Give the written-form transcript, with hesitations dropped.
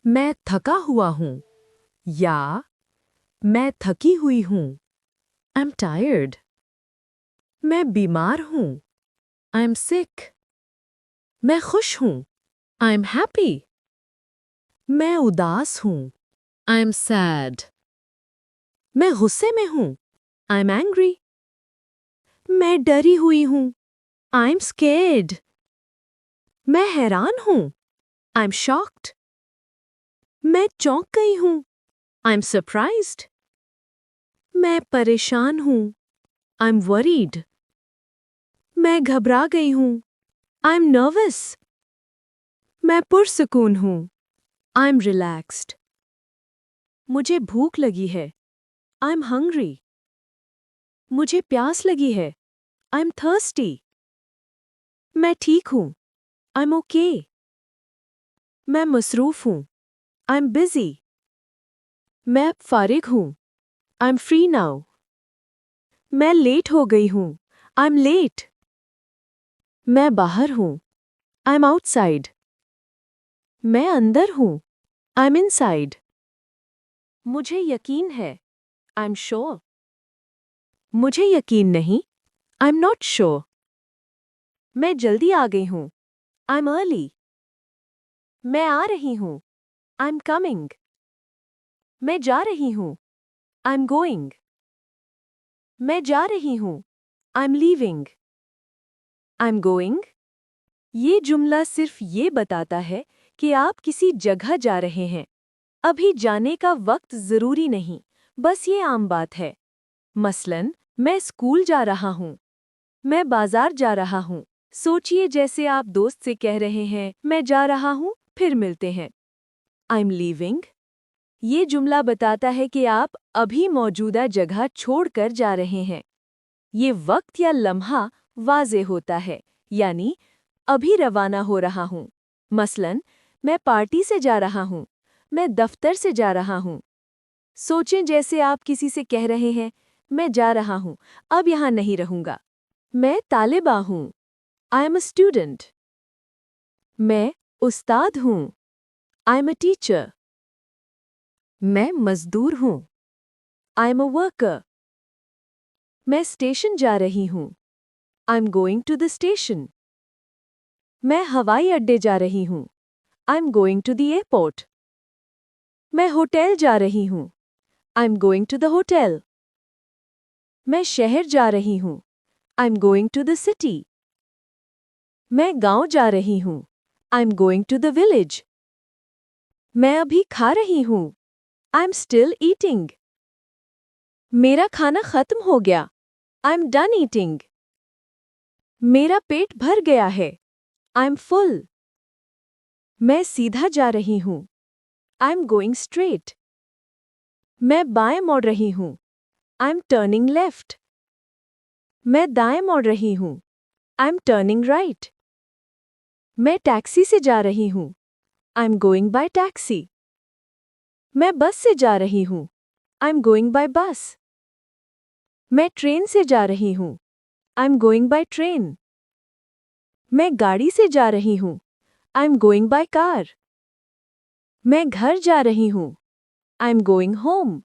मैं थका हुआ हूँ या मैं थकी हुई हूँ। I'm tired. मैं बीमार हूँ। I'm sick. मैं खुश हूँ। I'm happy. मैं उदास हूँ। I'm sad. मैं गुस्से में हूँ। I'm angry. मैं डरी हुई हूँ। I'm scared. मैं हैरान हूँ। I'm shocked. मैं चौंक गई हूँ। I'm surprised. मैं परेशान हूँ। I'm worried. मैं घबरा गई हूँ। I'm nervous. मैं पुरसुकून हूँ। I'm relaxed. मुझे भूख लगी है। I'm hungry. मुझे प्यास लगी है। I'm thirsty. मैं ठीक हूँ। I'm okay. मैं मसरूफ हूँ। I'm busy. मैं फारिग हूँ। I'm free now. मैं लेट हो गई हूँ। I'm late. मैं बाहर हूँ। I'm outside. मैं अंदर हूँ। I'm inside. मुझे यकीन है। I'm sure. मुझे यकीन नहीं। I'm not sure. मैं जल्दी आ गई हूँ। I'm early. मैं आ रही हूँ। I'm coming. मैं जा रही हूँ। I'm going. मैं जा रही हूँ। I'm leaving. I'm going. ये जुमला सिर्फ ये बताता है कि आप किसी जगह जा रहे हैं। अभी जाने का वक्त जरूरी नहीं, बस ये आम बात है। मसलन, मैं स्कूल जा रहा हूँ। मैं बाजार जा रहा हूँ। सोचिए जैसे आप दोस्त से कह रहे हैं, मैं जा रहा हूँ, फिर मिलते हैं। I'm leaving. ये जुमला बताता है कि आप अभी मौजूदा जगह छोड़कर जा रहे हैं। ये वक्त या लम्हा वाज़े होता है, यानी अभी रवाना हो रहा हूँ। मसलन, मैं पार्टी से जा रहा हूँ। मैं दफ्तर से जा रहा हूँ। सोचें जैसे आप किसी से कह रहे हैं, मैं जा रहा हूँ, अब यहाँ नहीं रहूँगा। मैं तालिबा हूँ। I am a student. मैं उस्ताद हूँ। I am a teacher. मैं मजदूर हूँ। I am a worker. मैं स्टेशन जा रही हूँ। I'm going to the station. मैं हवाई अड्डे जा रही हूँ। I'm going to the airport. मैं होटल जा रही हूँ। I'm going to the hotel. मैं शहर जा रही हूँ। I'm going to the city. मैं गांव जा रही हूँ। I'm going to the village. मैं अभी खा रही हूँ। I'm still eating. मेरा खाना खत्म हो गया। I'm done eating. मेरा पेट भर गया है। I'm full. मैं सीधा जा रही हूँ। I'm going straight. मैं बाएं मोड़ रही हूँ। I'm turning left. मैं दाएं मोड़ रही हूँ। I'm turning right. मैं टैक्सी से जा रही हूँ। I'm going by taxi. मैं बस से जा रही हूँ। I'm going by bus. मैं ट्रेन से जा रही हूँ। I'm going by train. मैं गाड़ी से जा रही हूँ। I'm going by car. मैं घर जा रही हूँ। I'm going home.